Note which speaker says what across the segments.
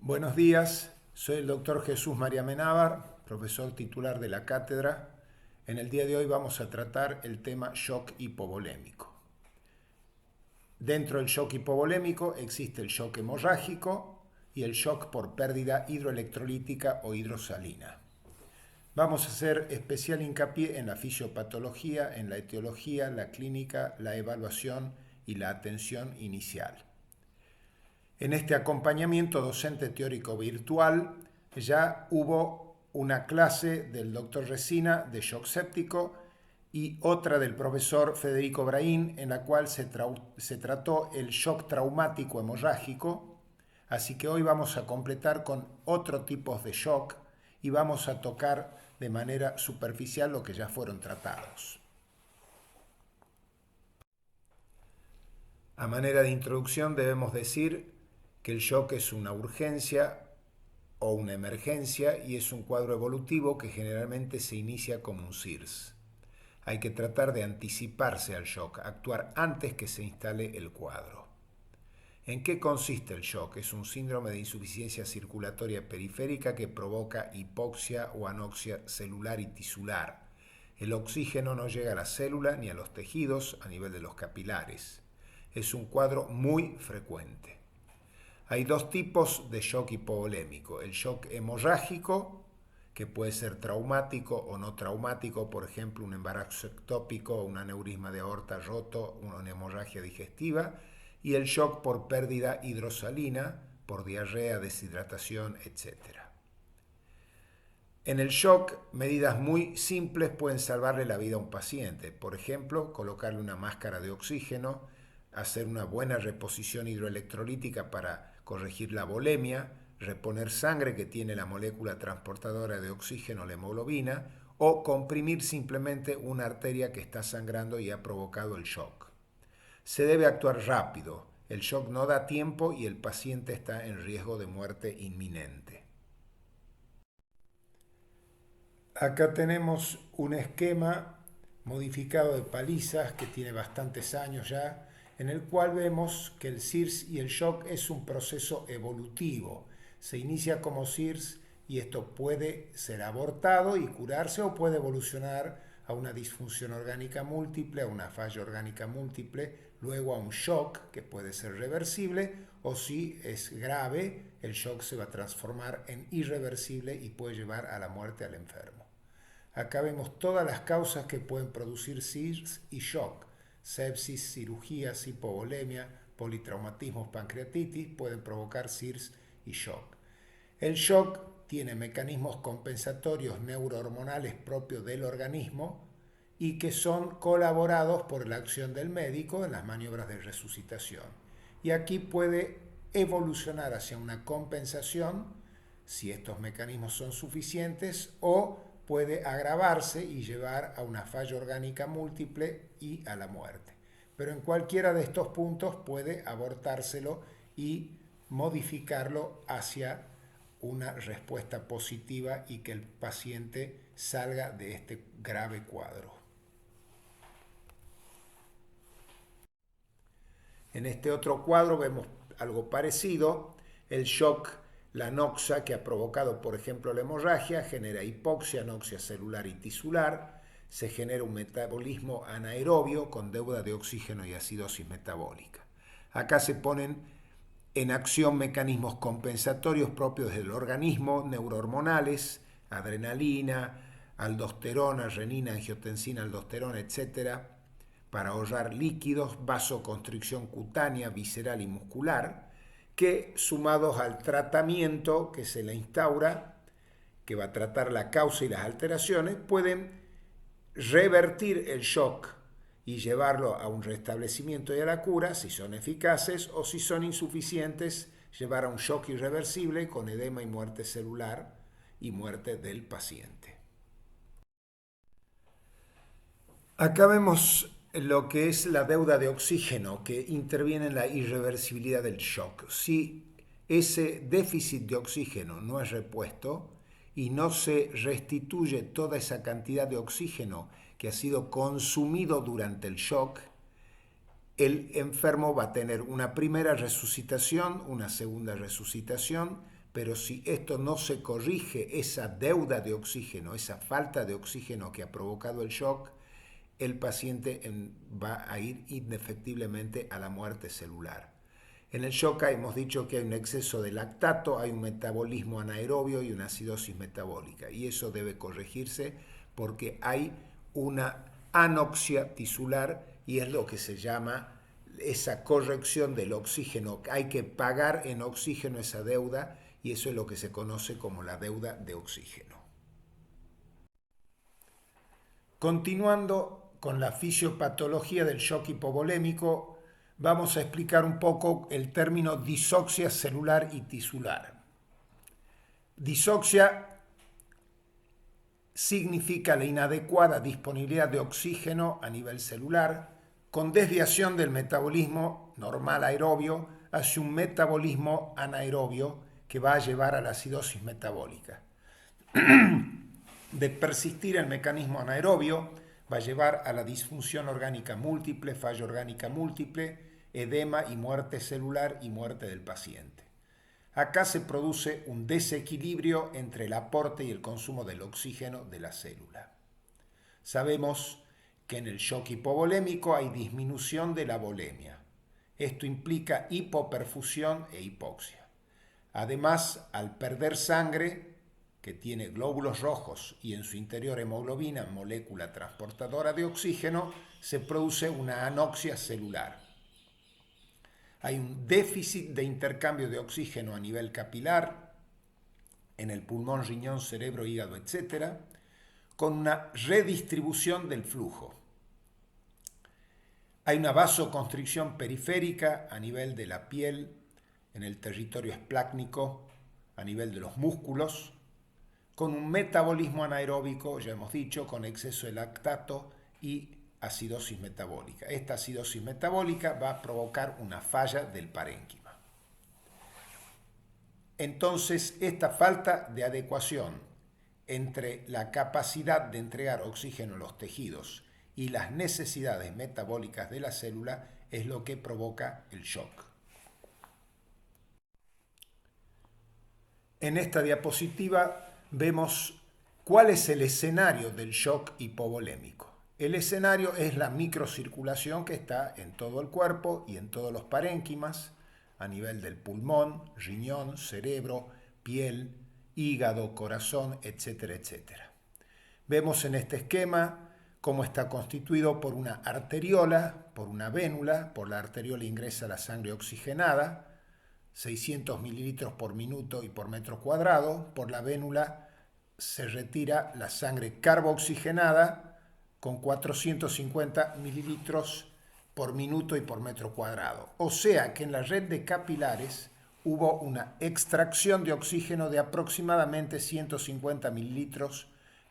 Speaker 1: Buenos días, soy el doctor Jesús María Menábar, profesor titular de la cátedra. En el día de hoy vamos a tratar el tema shock hipovolémico. Dentro del shock hipovolémico existe el shock hemorrágico y el shock por pérdida hidroelectrolítica o hidrosalina. Vamos a hacer especial hincapié en la fisiopatología, en la etiología, la clínica, la evaluación y la atención inicial. En este acompañamiento docente teórico virtual ya hubo una clase del doctor Resina de shock séptico y otra del profesor Federico Braín en la cual se trató el shock traumático hemorrágico. Así que hoy vamos a completar con otro tipo de shock y vamos a tocar de manera superficial lo que ya fueron tratados. A manera de introducción debemos decir que el shock es una urgencia o una emergencia y es un cuadro evolutivo que generalmente se inicia como un SIRS. Hay que tratar de anticiparse al shock, actuar antes que se instale el cuadro. ¿En qué consiste el shock? Es un síndrome de insuficiencia circulatoria periférica que provoca hipoxia o anoxia celular y tisular. El oxígeno no llega a la célula ni a los tejidos a nivel de los capilares. Es un cuadro muy frecuente. Hay dos tipos de shock hipovolémico. El shock hemorrágico, que puede ser traumático o no traumático, por ejemplo, un embarazo ectópico, un aneurisma de aorta roto, una hemorragia digestiva, y el shock por pérdida hidrosalina, por diarrea, deshidratación, etc. En el shock, medidas muy simples pueden salvarle la vida a un paciente. Por ejemplo, colocarle una máscara de oxígeno, hacer una buena reposición hidroelectrolítica para corregir la volemia, reponer sangre que tiene la molécula transportadora de oxígeno, la hemoglobina, o comprimir simplemente una arteria que está sangrando y ha provocado el shock. Se debe actuar rápido, el shock no da tiempo y el paciente está en riesgo de muerte inminente. Acá tenemos un esquema modificado de palizas que tiene bastantes años ya, en el cual vemos que el SIRS y el shock es un proceso evolutivo. Se inicia como SIRS y esto puede ser abortado y curarse o puede evolucionar a una disfunción orgánica múltiple, a una falla orgánica múltiple, luego a un shock que puede ser reversible o si es grave, el shock se va a transformar en irreversible y puede llevar a la muerte al enfermo. Acá vemos todas las causas que pueden producir SIRS y shock. Sepsis, cirugías, hipovolemia, politraumatismos, pancreatitis pueden provocar SIRS y shock. El shock tiene mecanismos compensatorios neurohormonales propios del organismo y que son colaborados por la acción del médico en las maniobras de resucitación. Y aquí puede evolucionar hacia una compensación si estos mecanismos son suficientes o puede agravarse y llevar a una falla orgánica múltiple y a la muerte. Pero en cualquiera de estos puntos puede abortárselo y modificarlo hacia una respuesta positiva y que el paciente salga de este grave cuadro. En este otro cuadro vemos algo parecido, el shock, la anoxia que ha provocado, por ejemplo, la hemorragia, genera hipoxia, anoxia celular y tisular, se genera un metabolismo anaerobio con deuda de oxígeno y acidosis metabólica. Acá se ponen en acción mecanismos compensatorios propios del organismo, neurohormonales, adrenalina, aldosterona, renina, angiotensina, aldosterona, etc., para ahorrar líquidos, vasoconstricción cutánea, visceral y muscular, que sumados al tratamiento que se le instaura, que va a tratar la causa y las alteraciones, pueden revertir el shock y llevarlo a un restablecimiento y a la cura, si son eficaces, o si son insuficientes, llevar a un shock irreversible con edema y muerte celular y muerte del paciente. Acá vemos lo que es la deuda de oxígeno que interviene en la irreversibilidad del shock. Si ese déficit de oxígeno no es repuesto y no se restituye toda esa cantidad de oxígeno que ha sido consumido durante el shock, el enfermo va a tener una primera resucitación, una segunda resucitación, pero si esto no se corrige, esa deuda de oxígeno, esa falta de oxígeno que ha provocado el shock, el paciente va a ir indefectiblemente a la muerte celular. En el shock hemos dicho que hay un exceso de lactato, hay un metabolismo anaerobio y una acidosis metabólica, y eso debe corregirse porque hay una anoxia tisular y es lo que se llama esa corrección del oxígeno. Hay que pagar en oxígeno esa deuda y eso es lo que se conoce como la deuda de oxígeno. Continuando con la fisiopatología del shock hipovolémico, vamos a explicar un poco el término disoxia celular y tisular. Disoxia significa la inadecuada disponibilidad de oxígeno a nivel celular, con desviación del metabolismo normal aerobio hacia un metabolismo anaerobio que va a llevar a la acidosis metabólica. De persistir el mecanismo anaerobio, va a llevar a la disfunción orgánica múltiple, falla orgánica múltiple, edema y muerte celular y muerte del paciente. Acá se produce un desequilibrio entre el aporte y el consumo del oxígeno de la célula. Sabemos que en el shock hipovolémico hay disminución de la volemia. Esto implica hipoperfusión e hipoxia. Además, al perder sangre, que tiene glóbulos rojos y en su interior hemoglobina, molécula transportadora de oxígeno, se produce una anoxia celular. Hay un déficit de intercambio de oxígeno a nivel capilar, en el pulmón, riñón, cerebro, hígado, etc., con una redistribución del flujo. Hay una vasoconstricción periférica a nivel de la piel, en el territorio esplácnico, a nivel de los músculos, con un metabolismo anaeróbico, ya hemos dicho, con exceso de lactato y acidosis metabólica. Esta acidosis metabólica va a provocar una falla del parénquima. Entonces, esta falta de adecuación entre la capacidad de entregar oxígeno a los tejidos y las necesidades metabólicas de la célula es lo que provoca el shock. En esta diapositiva vemos cuál es el escenario del shock hipovolémico. El escenario es la microcirculación que está en todo el cuerpo y en todos los parénquimas, a nivel del pulmón, riñón, cerebro, piel, hígado, corazón, etcétera, etcétera. Vemos en este esquema cómo está constituido por una arteriola, por una vénula. Por la arteriola ingresa la sangre oxigenada, 600 mililitros por minuto y por metro cuadrado. Por la vénula se retira la sangre carbooxigenada con 450 mililitros por minuto y por metro cuadrado. O sea que en la red de capilares hubo una extracción de oxígeno de aproximadamente 150 mililitros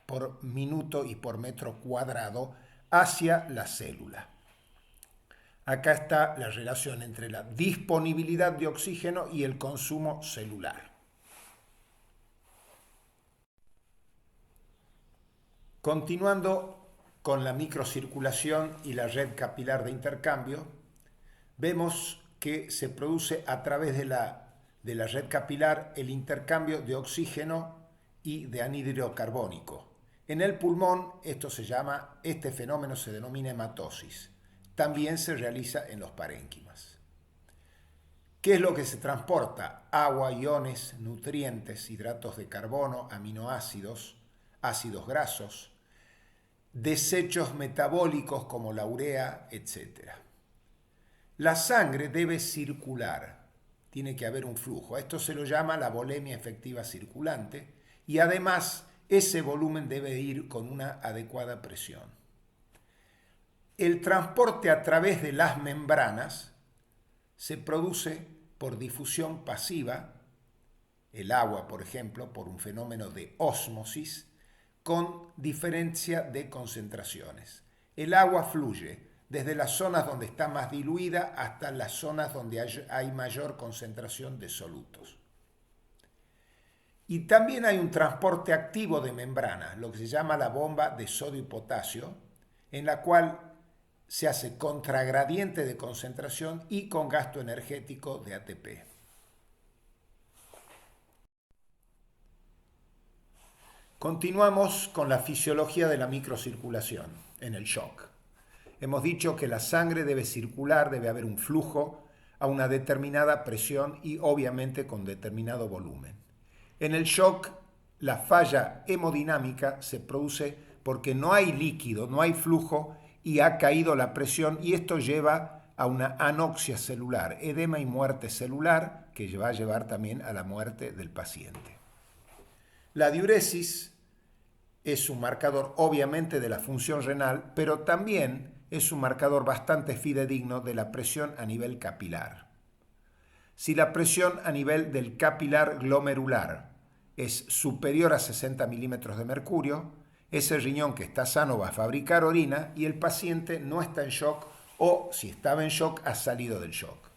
Speaker 1: por minuto y por metro cuadrado hacia la célula. Acá está la relación entre la disponibilidad de oxígeno y el consumo celular. Continuando con la microcirculación y la red capilar de intercambio, vemos que se produce a través de la red capilar el intercambio de oxígeno y de anhídrido carbónico. En el pulmón este fenómeno se denomina hematosis. También se realiza en los parénquimas. ¿Qué es lo que se transporta? Agua, iones, nutrientes, hidratos de carbono, aminoácidos, ácidos grasos, desechos metabólicos como la urea, etc. La sangre debe circular, tiene que haber un flujo. Esto se lo llama la volemia efectiva circulante y además ese volumen debe ir con una adecuada presión. El transporte a través de las membranas se produce por difusión pasiva, el agua, por ejemplo, por un fenómeno de ósmosis, con diferencia de concentraciones. El agua fluye desde las zonas donde está más diluida hasta las zonas donde hay mayor concentración de solutos. Y también hay un transporte activo de membranas, lo que se llama la bomba de sodio y potasio, en la cual se hace contragradiente de concentración y con gasto energético de ATP. Continuamos con la fisiología de la microcirculación en el shock. Hemos dicho que la sangre debe circular, debe haber un flujo a una determinada presión y obviamente con determinado volumen. En el shock, la falla hemodinámica se produce porque no hay líquido, no hay flujo y ha caído la presión y esto lleva a una anoxia celular, edema y muerte celular que va a llevar también a la muerte del paciente. La diuresis es un marcador obviamente de la función renal, pero también es un marcador bastante fidedigno de la presión a nivel capilar. Si la presión a nivel del capilar glomerular es superior a 60 milímetros de mercurio, ese riñón que está sano va a fabricar orina y el paciente no está en shock o si estaba en shock ha salido del shock.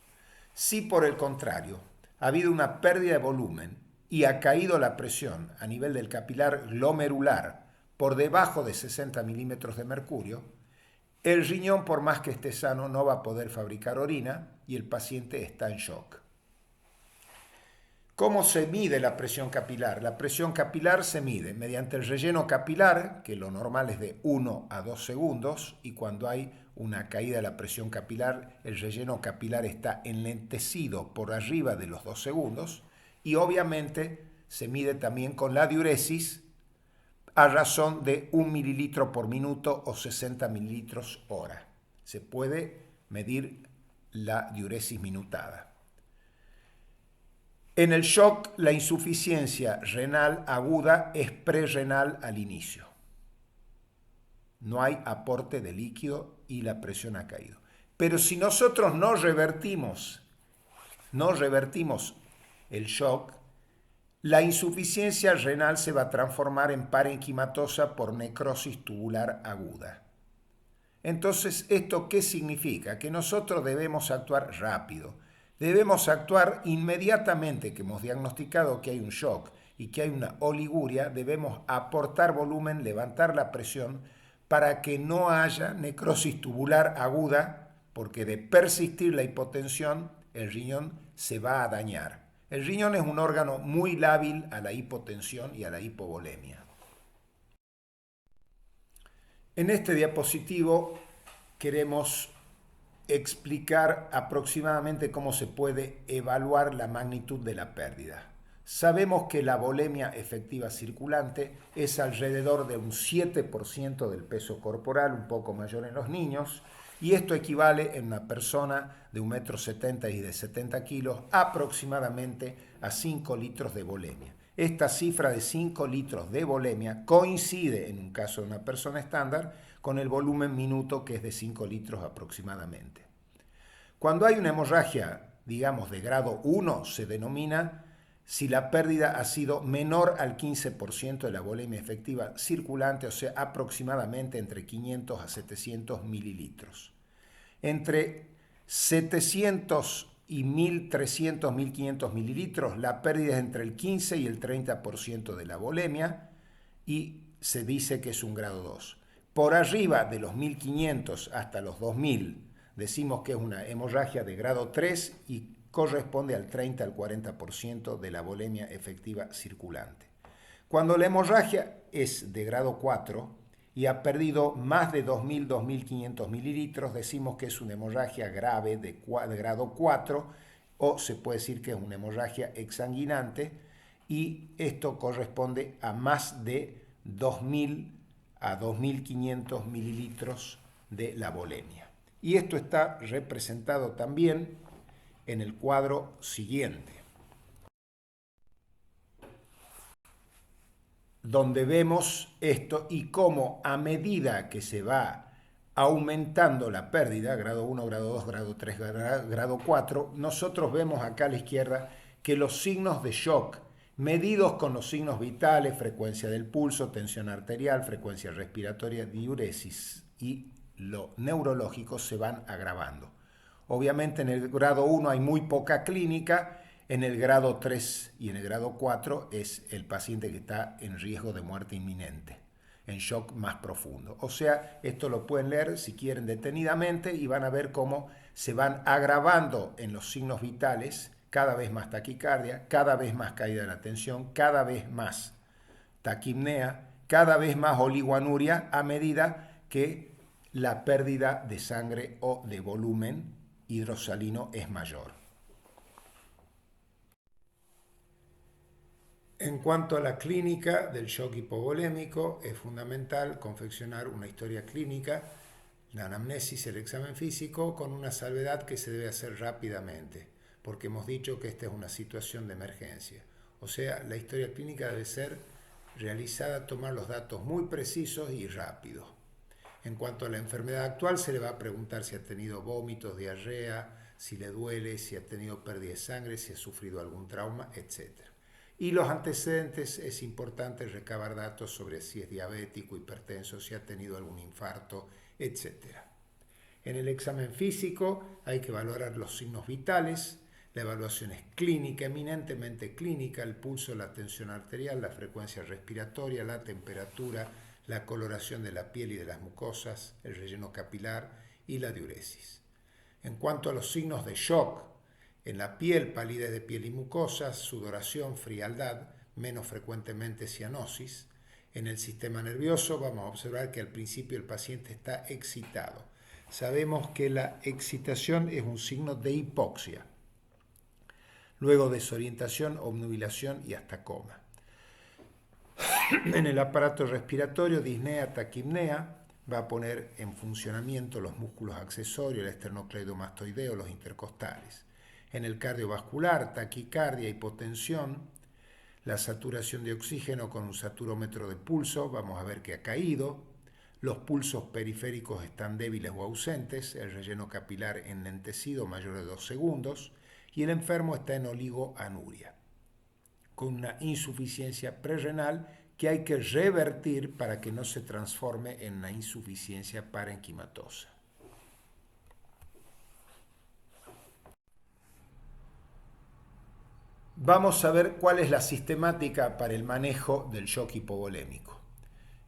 Speaker 1: Si por el contrario ha habido una pérdida de volumen y ha caído la presión a nivel del capilar glomerular por debajo de 60 milímetros de mercurio, el riñón, por más que esté sano, no va a poder fabricar orina y el paciente está en shock. ¿Cómo se mide la presión capilar? La presión capilar se mide mediante el relleno capilar, que lo normal es de 1 a 2 segundos, y cuando hay una caída de la presión capilar, el relleno capilar está enlentecido por arriba de los 2 segundos, y obviamente se mide también con la diuresis a razón de 1 mililitro por minuto o 60 mililitros hora. Se puede medir la diuresis minutada. En el shock, la insuficiencia renal aguda es prerrenal al inicio. No hay aporte de líquido y la presión ha caído. Pero si nosotros no revertimos el shock, la insuficiencia renal se va a transformar en parenquimatosa por necrosis tubular aguda. Entonces, ¿esto qué significa? Que nosotros debemos actuar rápido. Debemos actuar inmediatamente que hemos diagnosticado que hay un shock y que hay una oliguria, debemos aportar volumen, levantar la presión para que no haya necrosis tubular aguda, porque de persistir la hipotensión, el riñón se va a dañar. El riñón es un órgano muy lábil a la hipotensión y a la hipovolemia. En este diapositivo queremos explicar aproximadamente cómo se puede evaluar la magnitud de la pérdida. Sabemos que la volemia efectiva circulante es alrededor de un 7% del peso corporal, un poco mayor en los niños, y esto equivale en una persona de 1,70 m y de 70 kilos aproximadamente a 5 litros de volemia. Esta cifra de 5 litros de volemia coincide en un caso de una persona estándar con el volumen minuto que es de 5 litros aproximadamente. Cuando hay una hemorragia, digamos, de grado 1, se denomina si la pérdida ha sido menor al 15% de la volemia efectiva circulante, o sea, aproximadamente entre 500 a 700 mililitros. Entre 700 y 1.300, 1.500 mililitros, la pérdida es entre el 15 y el 30% de la volemia y se dice que es un grado 2. Por arriba de los 1.500 hasta los 2.000, decimos que es una hemorragia de grado 3 y corresponde al 30 al 40% de la volemia efectiva circulante. Cuando la hemorragia es de grado 4 y ha perdido más de 2.000, 2.500 mililitros, decimos que es una hemorragia grave de grado 4 o se puede decir que es una hemorragia exsanguinante y esto corresponde a más de 2.000 a 2.500 mililitros de la volemia. Y esto está representado también en el cuadro siguiente, donde vemos esto y cómo a medida que se va aumentando la pérdida, grado 1, grado 2, grado 3, grado 4, nosotros vemos acá a la izquierda que los signos de shock, medidos con los signos vitales, frecuencia del pulso, tensión arterial, frecuencia respiratoria, diuresis y lo neurológico se van agravando. Obviamente en el grado 1 hay muy poca clínica, en el grado 3 y en el grado 4 es el paciente que está en riesgo de muerte inminente, en shock más profundo. O sea, esto lo pueden leer si quieren detenidamente y van a ver cómo se van agravando en los signos vitales, cada vez más taquicardia, cada vez más caída de la tensión, cada vez más taquipnea, cada vez más oligoanuria a medida que la pérdida de sangre o de volumen hidrosalino es mayor. En cuanto a la clínica del shock hipovolémico, es fundamental confeccionar una historia clínica, la anamnesis, el examen físico, con una salvedad que se debe hacer rápidamente, porque hemos dicho que esta es una situación de emergencia. O sea, la historia clínica debe ser realizada, tomar los datos muy precisos y rápidos. En cuanto a la enfermedad actual, se le va a preguntar si ha tenido vómitos, diarrea, si le duele, si ha tenido pérdida de sangre, si ha sufrido algún trauma, etc. Y los antecedentes, es importante recabar datos sobre si es diabético, hipertenso, si ha tenido algún infarto, etc. En el examen físico hay que valorar los signos vitales. La evaluación es clínica, eminentemente clínica: el pulso, la tensión arterial, la frecuencia respiratoria, la temperatura, la coloración de la piel y de las mucosas, el relleno capilar y la diuresis. En cuanto a los signos de shock, en la piel, palidez de piel y mucosas, sudoración, frialdad, menos frecuentemente cianosis. En el sistema nervioso vamos a observar que al principio el paciente está excitado. Sabemos que la excitación es un signo de hipoxia. Luego desorientación, obnubilación y hasta coma. En el aparato respiratorio, disnea, taquipnea, va a poner en funcionamiento los músculos accesorios, el esternocleidomastoideo, los intercostales. En el cardiovascular, taquicardia, hipotensión, la saturación de oxígeno con un saturómetro de pulso, vamos a ver que ha caído. Los pulsos periféricos están débiles o ausentes, el relleno capilar enlentecido mayor de 2 segundos y el enfermo está en oligoanuria, con una insuficiencia prerrenal que hay que revertir para que no se transforme en una insuficiencia parenquimatosa. Vamos a ver cuál es la sistemática para el manejo del shock hipovolémico.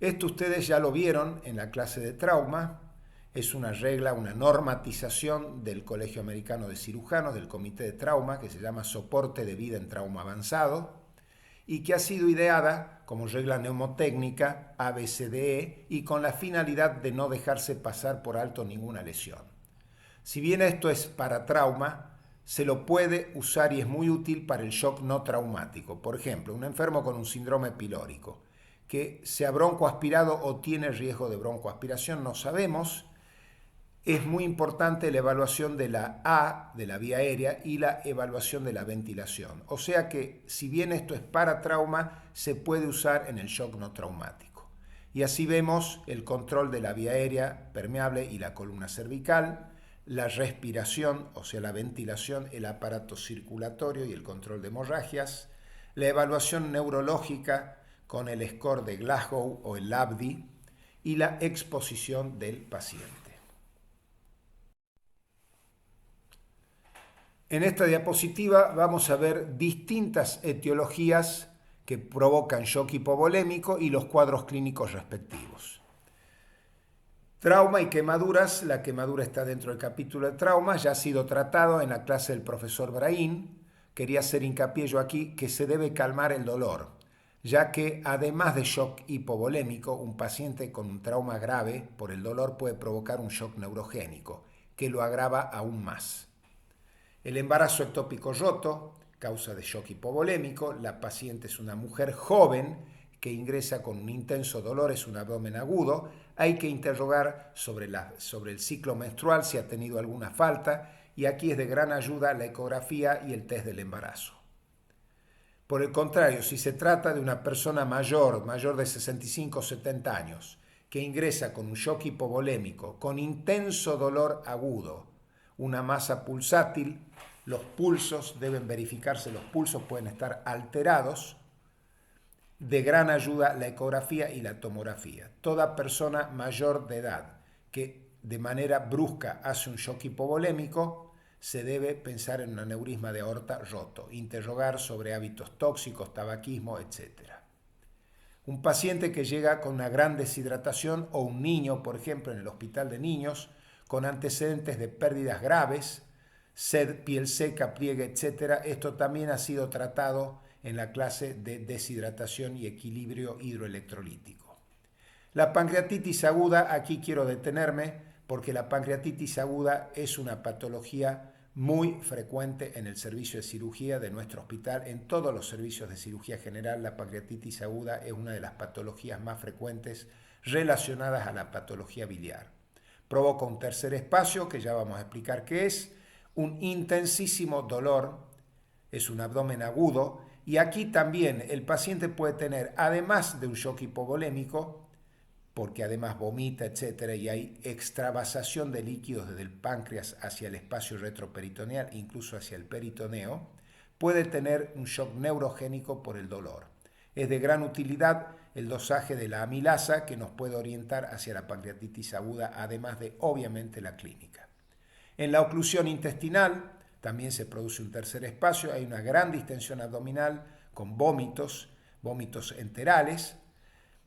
Speaker 1: Esto ustedes ya lo vieron en la clase de trauma. Es una regla, una normatización del Colegio Americano de Cirujanos, del Comité de Trauma, que se llama Soporte de Vida en Trauma Avanzado, y que ha sido ideada como regla neumotécnica ABCDE y con la finalidad de no dejarse pasar por alto ninguna lesión. Si bien esto es para trauma, se lo puede usar y es muy útil para el shock no traumático. Por ejemplo, un enfermo con un síndrome pilórico que se ha broncoaspirado o tiene riesgo de broncoaspiración, no sabemos. Es muy importante la evaluación de la A, de la vía aérea, y la evaluación de la ventilación. O sea que, si bien esto es para trauma, se puede usar en el shock no traumático. Y así vemos el control de la vía aérea permeable y la columna cervical, la respiración, o sea la ventilación, el aparato circulatorio y el control de hemorragias, la evaluación neurológica con el score de Glasgow o el LABDI y la exposición del paciente. En esta diapositiva vamos a ver distintas etiologías que provocan shock hipovolémico y los cuadros clínicos respectivos. Trauma y quemaduras. La quemadura está dentro del capítulo de trauma, ya ha sido tratado en la clase del profesor Brahim. Quería hacer hincapié yo aquí que se debe calmar el dolor, ya que además de shock hipovolémico, un paciente con un trauma grave por el dolor puede provocar un shock neurogénico, que lo agrava aún más. El embarazo ectópico roto, causa de shock hipovolémico. La paciente es una mujer joven que ingresa con un intenso dolor, es un abdomen agudo. Hay que interrogar sobre el ciclo menstrual, si ha tenido alguna falta, y aquí es de gran ayuda la ecografía y el test del embarazo. Por el contrario, si se trata de una persona mayor de 65 o 70 años, que ingresa con un shock hipovolémico, con intenso dolor agudo, una masa pulsátil, los pulsos deben verificarse, los pulsos pueden estar alterados, de gran ayuda la ecografía y la tomografía. Toda persona mayor de edad que de manera brusca hace un shock hipovolémico, se debe pensar en un aneurisma de aorta roto, interrogar sobre hábitos tóxicos, tabaquismo, etc. Un paciente que llega con una gran deshidratación o un niño, por ejemplo, en el hospital de niños, con antecedentes de pérdidas graves, sed, piel seca, pliegue, etc. Esto también ha sido tratado en la clase de deshidratación y equilibrio hidroelectrolítico. La pancreatitis aguda, aquí quiero detenerme porque la pancreatitis aguda es una patología muy frecuente en el servicio de cirugía de nuestro hospital. En todos los servicios de cirugía general, la pancreatitis aguda es una de las patologías más frecuentes relacionadas a la patología biliar. Provoca un tercer espacio, que ya vamos a explicar qué es, un intensísimo dolor, es un abdomen agudo, y aquí también el paciente puede tener, además de un shock hipovolémico, porque además vomita, etcétera, y hay extravasación de líquidos desde el páncreas hacia el espacio retroperitoneal, incluso hacia el peritoneo, puede tener un shock neurogénico por el dolor. Es de gran utilidad el dosaje de la amilasa, que nos puede orientar hacia la pancreatitis aguda, además de, obviamente, la clínica. En la oclusión intestinal también se produce un tercer espacio, hay una gran distensión abdominal con vómitos enterales.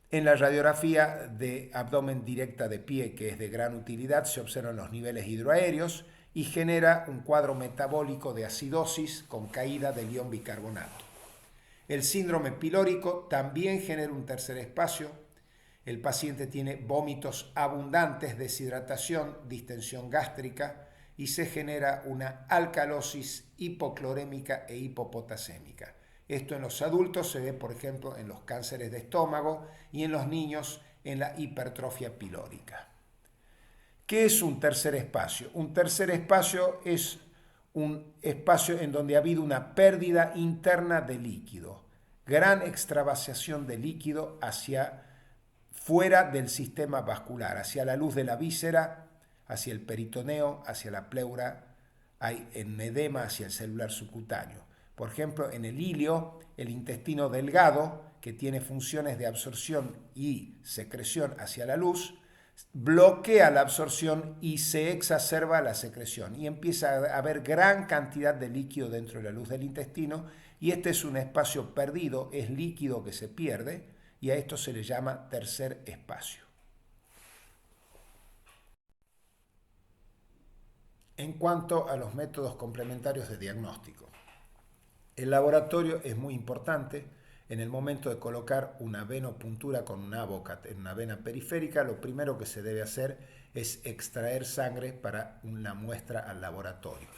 Speaker 1: En la radiografía de abdomen directa de pie, que es de gran utilidad, se observan los niveles hidroaéreos y genera un cuadro metabólico de acidosis con caída del ion bicarbonato. El síndrome pilórico también genera un tercer espacio. El paciente tiene vómitos abundantes, deshidratación, distensión gástrica y se genera una alcalosis hipoclorémica e hipopotasémica. Esto en los adultos se ve, por ejemplo, en los cánceres de estómago y en los niños en la hipertrofia pilórica. ¿Qué es un tercer espacio? Un tercer espacio es un espacio en donde ha habido una pérdida interna de líquido, gran extravasación de líquido hacia fuera del sistema vascular, hacia la luz de la víscera, hacia el peritoneo, hacia la pleura, hay un edema hacia el celular subcutáneo. Por ejemplo, en el ilio, el intestino delgado, que tiene funciones de absorción y secreción hacia la luz, bloquea la absorción y se exacerba la secreción y empieza a haber gran cantidad de líquido dentro de la luz del intestino, y este es un espacio perdido, es líquido que se pierde, y a esto se le llama tercer espacio. En cuanto a los métodos complementarios de diagnóstico, el laboratorio es muy importante. En el momento de colocar una venopuntura con un Avocat en una vena periférica, lo primero que se debe hacer es extraer sangre para una muestra al laboratorio.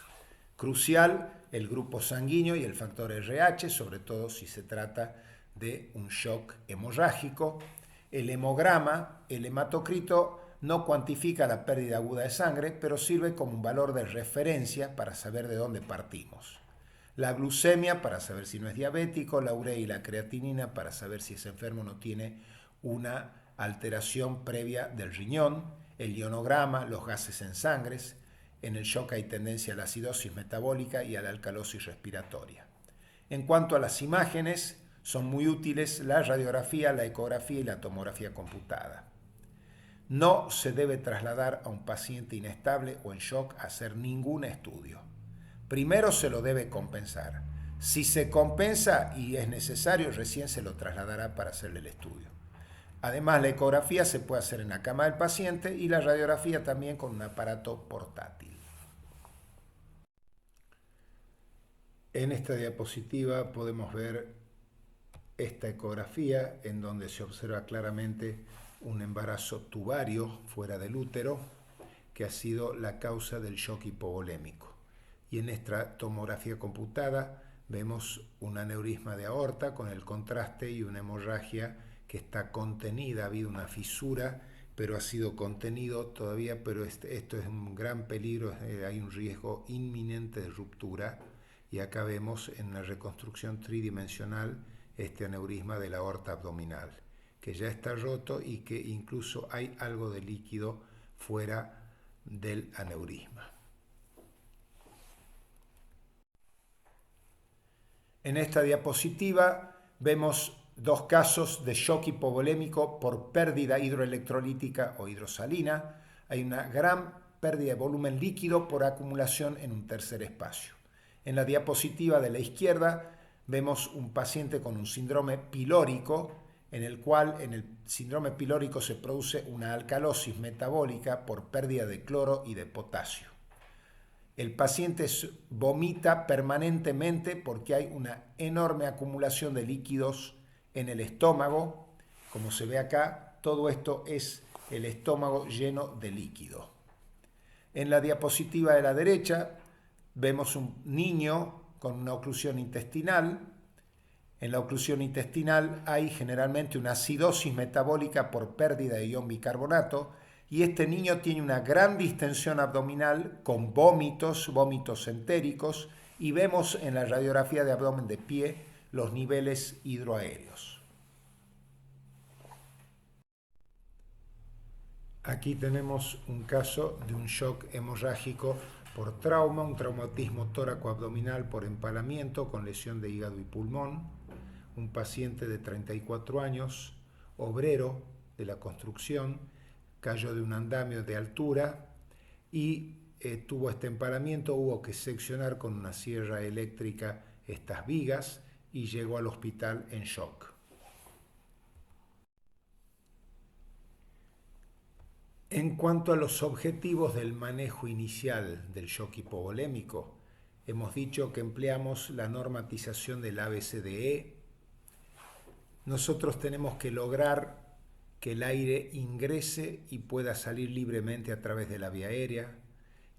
Speaker 1: Crucial el grupo sanguíneo y el factor RH, sobre todo si se trata de un shock hemorrágico. El hemograma, el hematocrito, no cuantifica la pérdida aguda de sangre, pero sirve como un valor de referencia para saber de dónde partimos. La glucemia para saber si no es diabético, la urea y la creatinina para saber si ese enfermo no tiene una alteración previa del riñón, el ionograma, los gases en sangre. En el shock hay tendencia a la acidosis metabólica y a la alcalosis respiratoria. En cuanto a las imágenes, son muy útiles la radiografía, la ecografía y la tomografía computada. No se debe trasladar a un paciente inestable o en shock a hacer ningún estudio. Primero se lo debe compensar. Si se compensa y es necesario, recién se lo trasladará para hacerle el estudio. Además, la ecografía se puede hacer en la cama del paciente y la radiografía también con un aparato portátil. En esta diapositiva podemos ver esta ecografía en donde se observa claramente un embarazo tubario fuera del útero que ha sido la causa del shock hipovolémico. Y en esta tomografía computada vemos un aneurisma de aorta con el contraste y una hemorragia que está contenida. Ha habido una fisura, pero ha sido contenido todavía, pero esto es un gran peligro, hay un riesgo inminente de ruptura. Y acá vemos en la reconstrucción tridimensional este aneurisma de la aorta abdominal, que ya está roto y que incluso hay algo de líquido fuera del aneurisma. En esta diapositiva vemos dos casos de shock hipovolémico por pérdida hidroelectrolítica o hidrosalina. Hay una gran pérdida de volumen líquido por acumulación en un tercer espacio. En la diapositiva de la izquierda vemos un paciente con un síndrome pilórico, en el cual en el síndrome pilórico se produce una alcalosis metabólica por pérdida de cloro y de potasio. El paciente vomita permanentemente porque hay una enorme acumulación de líquidos en el estómago. Como se ve acá, todo esto es el estómago lleno de líquido. En la diapositiva de la derecha vemos un niño con una oclusión intestinal. En la oclusión intestinal hay generalmente una acidosis metabólica por pérdida de ion bicarbonato y este niño tiene una gran distensión abdominal con vómitos entéricos y vemos en la radiografía de abdomen de pie los niveles hidroaéreos. Aquí tenemos un caso de un shock hemorrágico por trauma, un traumatismo tóraco-abdominal por empalamiento con lesión de hígado y pulmón. Un paciente de 34 años, obrero de la construcción, cayó de un andamio de altura y tuvo este empalamiento, hubo que seccionar con una sierra eléctrica estas vigas y llegó al hospital en shock. En cuanto a los objetivos del manejo inicial del shock hipovolémico, hemos dicho que empleamos la normatización del ABCDE. Nosotros tenemos que lograr que el aire ingrese y pueda salir libremente a través de la vía aérea,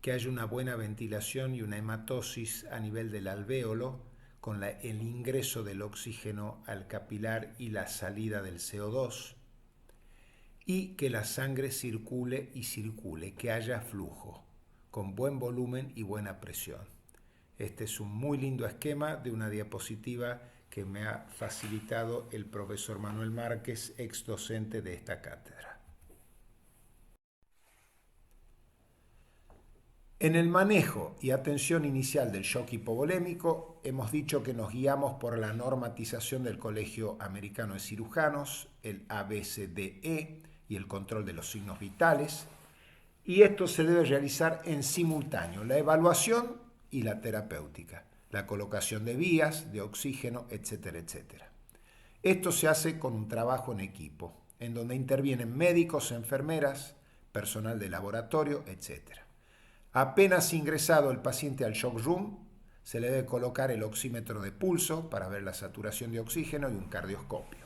Speaker 1: que haya una buena ventilación y una hematosis a nivel del alvéolo, con el ingreso del oxígeno al capilar y la salida del CO2, y que la sangre circule, que haya flujo, con buen volumen y buena presión. Este es un muy lindo esquema de una diapositiva que me ha facilitado el profesor Manuel Márquez, ex docente de esta cátedra. En el manejo y atención inicial del shock hipovolémico, hemos dicho que nos guiamos por la normatización del Colegio Americano de Cirujanos, el ABCDE y el control de los signos vitales, y esto se debe realizar en simultáneo, la evaluación y la terapéutica, la colocación de vías, de oxígeno, etcétera, etcétera. Esto se hace con un trabajo en equipo, en donde intervienen médicos, enfermeras, personal de laboratorio, etcétera. Apenas ingresado el paciente al shock room, se le debe colocar el oxímetro de pulso para ver la saturación de oxígeno y un cardioscopio.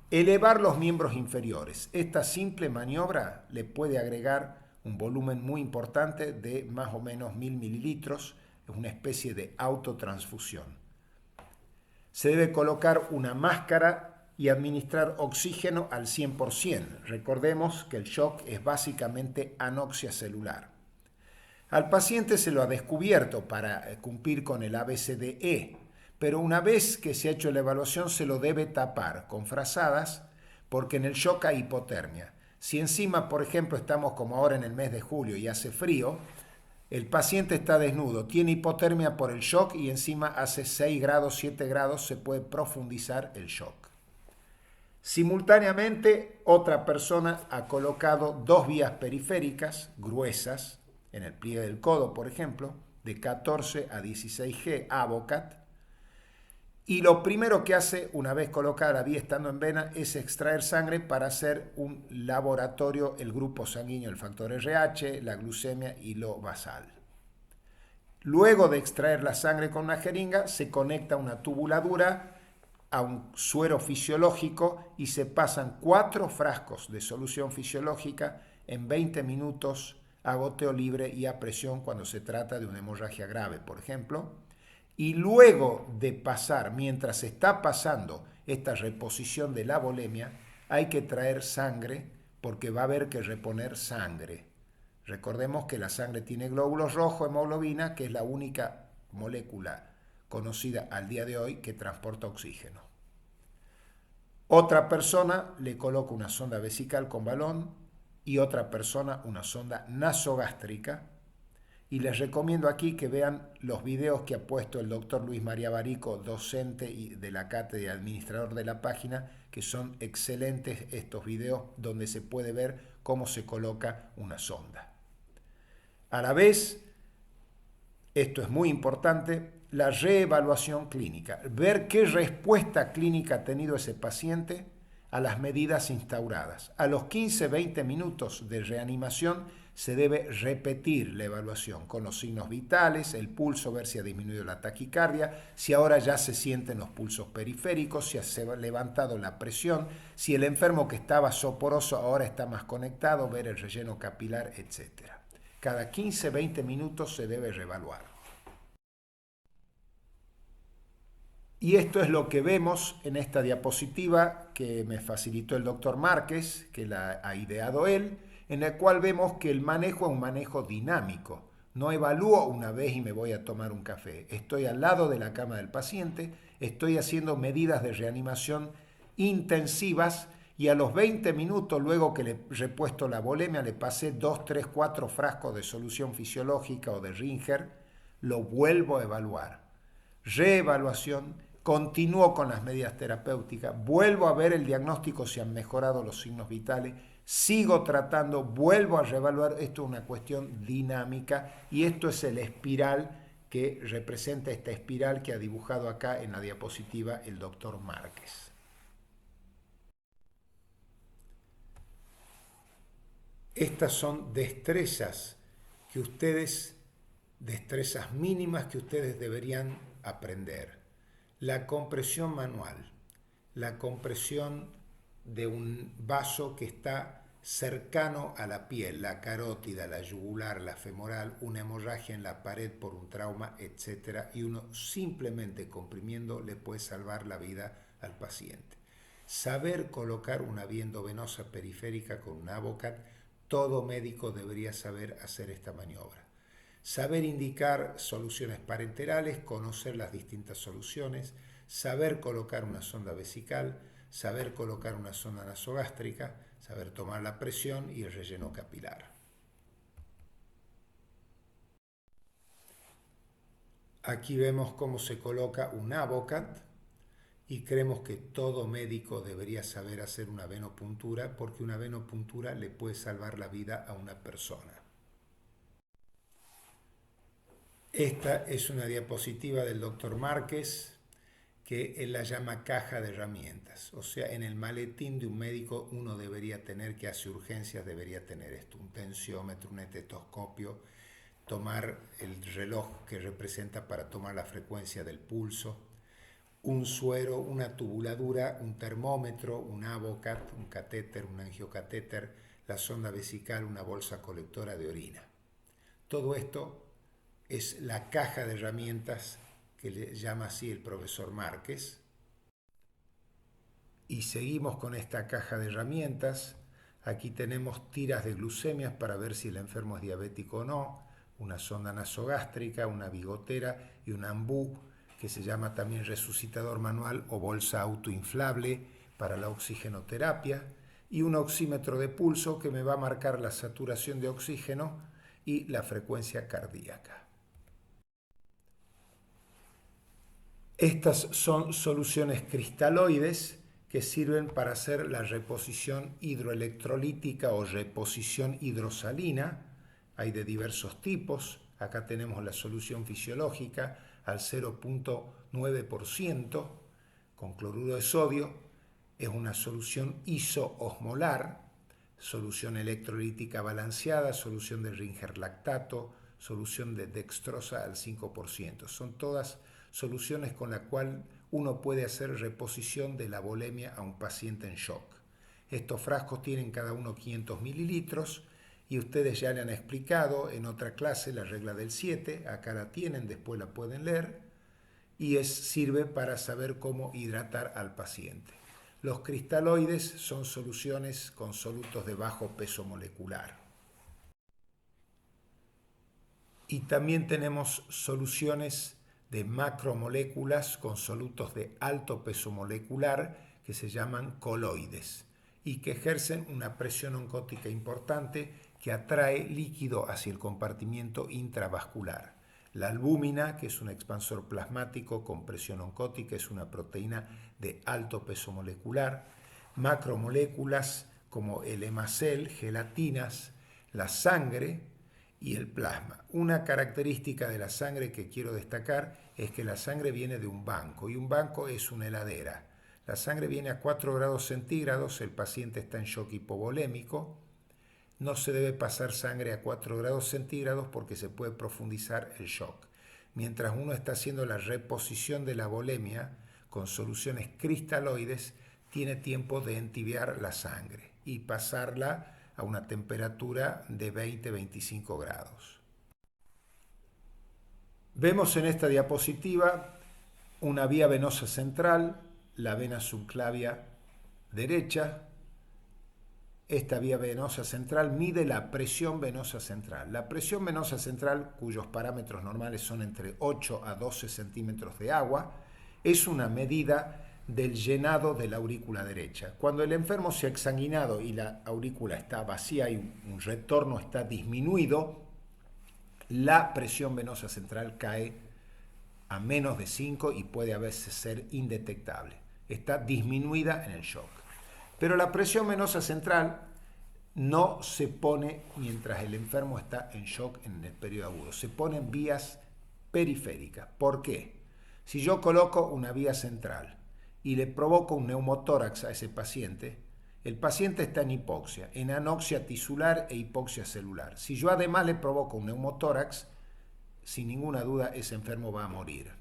Speaker 1: Elevar los miembros inferiores. Esta simple maniobra le puede agregar un volumen muy importante de más o menos 1000 mililitros, es una especie de autotransfusión. Se debe colocar una máscara y administrar oxígeno al 100%. Recordemos que el shock es básicamente anoxia celular. Al paciente se lo ha descubierto para cumplir con el ABCDE, pero una vez que se ha hecho la evaluación se lo debe tapar con frazadas porque en el shock hay hipotermia. Si encima, por ejemplo, estamos como ahora en el mes de julio y hace frío, el paciente está desnudo, tiene hipotermia por el shock y encima hace 6 grados, 7 grados, se puede profundizar el shock. Simultáneamente, otra persona ha colocado 2 vías periféricas gruesas, en el pliegue del codo, por ejemplo, de 14 a 16G, AVOCAT, y lo primero que hace, una vez colocada la vía estando en vena, es extraer sangre para hacer un laboratorio, el grupo sanguíneo, el factor RH, la glucemia y lo basal. Luego de extraer la sangre con una jeringa, se conecta una tubuladura a un suero fisiológico y se pasan 4 frascos de solución fisiológica en 20 minutos a goteo libre y a presión cuando se trata de una hemorragia grave, por ejemplo. Y luego de pasar, mientras está pasando esta reposición de la volemia, hay que traer sangre porque va a haber que reponer sangre. Recordemos que la sangre tiene glóbulos rojos, hemoglobina, que es la única molécula conocida al día de hoy que transporta oxígeno. Otra persona le coloca una sonda vesical con balón y otra persona una sonda nasogástrica. Y les recomiendo aquí que vean los videos que ha puesto el doctor Luis María Barico, docente de la cátedra y administrador de la página, que son excelentes estos videos donde se puede ver cómo se coloca una sonda. A la vez, esto es muy importante, la reevaluación clínica, ver qué respuesta clínica ha tenido ese paciente a las medidas instauradas. A los 15-20 minutos de reanimación se debe repetir la evaluación con los signos vitales, el pulso, ver si ha disminuido la taquicardia, si ahora ya se sienten los pulsos periféricos, si se ha levantado la presión, si el enfermo que estaba soporoso ahora está más conectado, ver el relleno capilar, etc. Cada 15-20 minutos se debe reevaluar. Y esto es lo que vemos en esta diapositiva que me facilitó el doctor Márquez, que la ha ideado él, en el cual vemos que el manejo es un manejo dinámico. No evalúo una vez y me voy a tomar un café. Estoy al lado de la cama del paciente, estoy haciendo medidas de reanimación intensivas y a los 20 minutos, luego que le he repuesto la volemia, le pasé 2, 3, 4 frascos de solución fisiológica o de Ringer, lo vuelvo a evaluar. Reevaluación. Continúo con las medidas terapéuticas, vuelvo a ver el diagnóstico si han mejorado los signos vitales, sigo tratando, vuelvo a reevaluar. Esto es una cuestión dinámica y esto es el espiral que representa esta espiral que ha dibujado acá en la diapositiva el doctor Márquez. Estas son destrezas destrezas mínimas que ustedes deberían aprender. La compresión manual, la compresión de un vaso que está cercano a la piel, la carótida, la yugular, la femoral, una hemorragia en la pared por un trauma, etc. Y uno simplemente comprimiendo le puede salvar la vida al paciente. Saber colocar una vía endovenosa periférica con un Avocat, todo médico debería saber hacer esta maniobra. Saber indicar soluciones parenterales, conocer las distintas soluciones, saber colocar una sonda vesical, saber colocar una sonda nasogástrica, saber tomar la presión y el relleno capilar. Aquí vemos cómo se coloca un Avocat y creemos que todo médico debería saber hacer una venopuntura porque una venopuntura le puede salvar la vida a una persona. Esta es una diapositiva del doctor Márquez que él la llama caja de herramientas. O sea, en el maletín de un médico uno debería tener, que hace urgencias, debería tener esto: un tensiómetro, un estetoscopio, tomar el reloj que representa para tomar la frecuencia del pulso, un suero, una tubuladura, un termómetro, un Avocat, un catéter, un angiocatéter, la sonda vesical, una bolsa colectora de orina. Todo esto es la caja de herramientas que le llama así el profesor Márquez. Y seguimos con esta caja de herramientas. Aquí tenemos tiras de glucemias para ver si el enfermo es diabético o no, una sonda nasogástrica, una bigotera y un ambú, que se llama también resucitador manual o bolsa autoinflable para la oxigenoterapia, y un oxímetro de pulso que me va a marcar la saturación de oxígeno y la frecuencia cardíaca. Estas son soluciones cristaloides que sirven para hacer la reposición hidroelectrolítica o reposición hidrosalina. Hay de diversos tipos. Acá tenemos la solución fisiológica al 0.9% con cloruro de sodio. Es una solución isoosmolar, solución electrolítica balanceada, solución de Ringer lactato, solución de dextrosa al 5%. Son todas soluciones con la cual uno puede hacer reposición de la volemia a un paciente en shock. Estos frascos tienen cada uno 500 mililitros y ustedes ya le han explicado en otra clase la regla del 7, acá la tienen, después la pueden leer, y sirve para saber cómo hidratar al paciente. Los cristaloides son soluciones con solutos de bajo peso molecular. Y también tenemos soluciones de macromoléculas con solutos de alto peso molecular que se llaman coloides y que ejercen una presión oncótica importante que atrae líquido hacia el compartimiento intravascular. La albúmina, que es un expansor plasmático con presión oncótica, es una proteína de alto peso molecular. Macromoléculas como el hemacel, gelatinas, la sangre y el plasma. Una característica de la sangre que quiero destacar es que la sangre viene de un banco y un banco es una heladera. La sangre viene a 4 grados centígrados, el paciente está en shock hipovolémico. No se debe pasar sangre a 4 grados centígrados porque se puede profundizar el shock. Mientras uno está haciendo la reposición de la volemia con soluciones cristaloides, tiene tiempo de entibiar la sangre y pasarla a una temperatura de 20-25 grados. Vemos en esta diapositiva una vía venosa central, la vena subclavia derecha. Esta vía venosa central mide la presión venosa central. La presión venosa central, cuyos parámetros normales son entre 8 a 12 centímetros de agua, es una medida del llenado de la aurícula derecha. Cuando el enfermo se ha exsanguinado y la aurícula está vacía y un retorno está disminuido, la presión venosa central cae a menos de 5 y puede a veces ser indetectable. Está disminuida en el shock. Pero la presión venosa central no se pone mientras el enfermo está en shock en el periodo agudo. Se pone en vías periféricas. ¿Por qué? Si yo coloco una vía central y le provoco un neumotórax a ese paciente, el paciente está en hipoxia, en anoxia tisular e hipoxia celular. Si yo además le provoco un neumotórax, sin ninguna duda ese enfermo va a morir.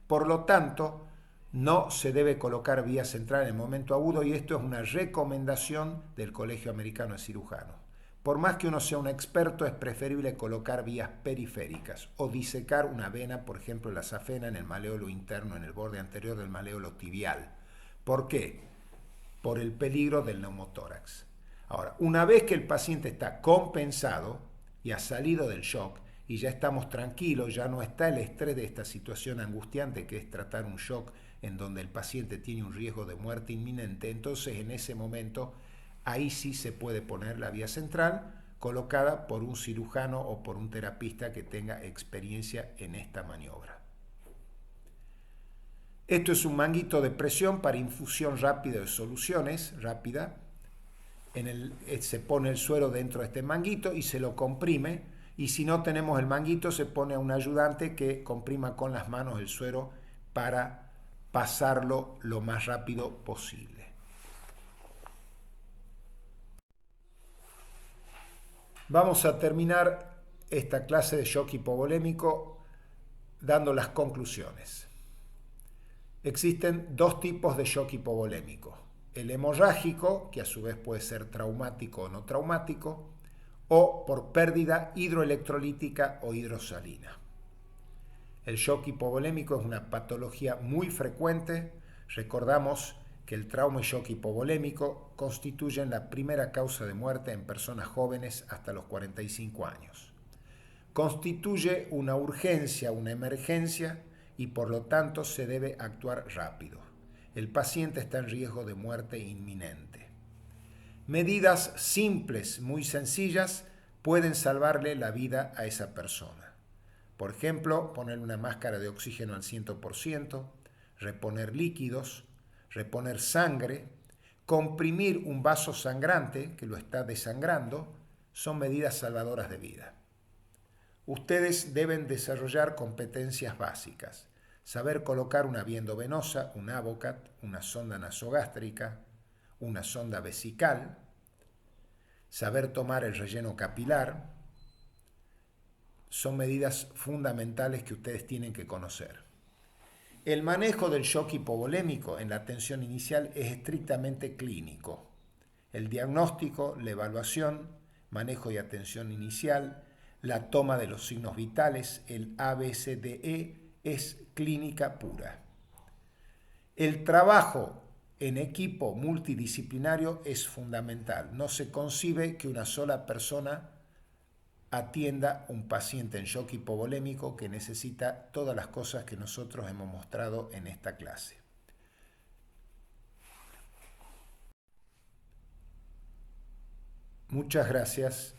Speaker 1: Por lo tanto, no se debe colocar vía central en el momento agudo y esto es una recomendación del Colegio Americano de Cirujanos. Por más que uno sea un experto, es preferible colocar vías periféricas o disecar una vena, por ejemplo la safena en el maléolo interno, en el borde anterior del maléolo tibial. ¿Por qué? Por el peligro del neumotórax. Ahora, una vez que el paciente está compensado y ha salido del shock y ya estamos tranquilos, ya no está el estrés de esta situación angustiante que es tratar un shock en donde el paciente tiene un riesgo de muerte inminente, entonces en ese momento ahí sí se puede poner la vía central colocada por un cirujano o por un terapista que tenga experiencia en esta maniobra. Esto es un manguito de presión para infusión rápida de soluciones, rápida. Se pone el suero dentro de este manguito y se lo comprime, y si no tenemos el manguito se pone a un ayudante que comprima con las manos el suero para pasarlo lo más rápido posible. Vamos a terminar esta clase de shock hipovolémico dando las conclusiones. Existen dos tipos de shock hipovolémico. El hemorrágico, que a su vez puede ser traumático o no traumático, o por pérdida hidroelectrolítica o hidrosalina. El shock hipovolémico es una patología muy frecuente. Recordamos que el trauma y shock hipovolémico constituyen la primera causa de muerte en personas jóvenes hasta los 45 años. Constituye una urgencia, una emergencia, y por lo tanto se debe actuar rápido. El paciente está en riesgo de muerte inminente. Medidas simples, muy sencillas, pueden salvarle la vida a esa persona. Por ejemplo, poner una máscara de oxígeno al 100%, reponer líquidos, reponer sangre, comprimir un vaso sangrante que lo está desangrando, son medidas salvadoras de vida. Ustedes deben desarrollar competencias básicas: saber colocar una vía endovenosa, un Avocat, una sonda nasogástrica, una sonda vesical, saber tomar el relleno capilar. Son medidas fundamentales que ustedes tienen que conocer. El manejo del shock hipovolémico en la atención inicial es estrictamente clínico. El diagnóstico, la evaluación, manejo y atención inicial, la toma de los signos vitales, el ABCDE, es clínica pura. El trabajo en equipo multidisciplinario es fundamental. No se concibe que una sola persona atienda un paciente en shock hipovolémico que necesita todas las cosas que nosotros hemos mostrado en esta clase. Muchas gracias.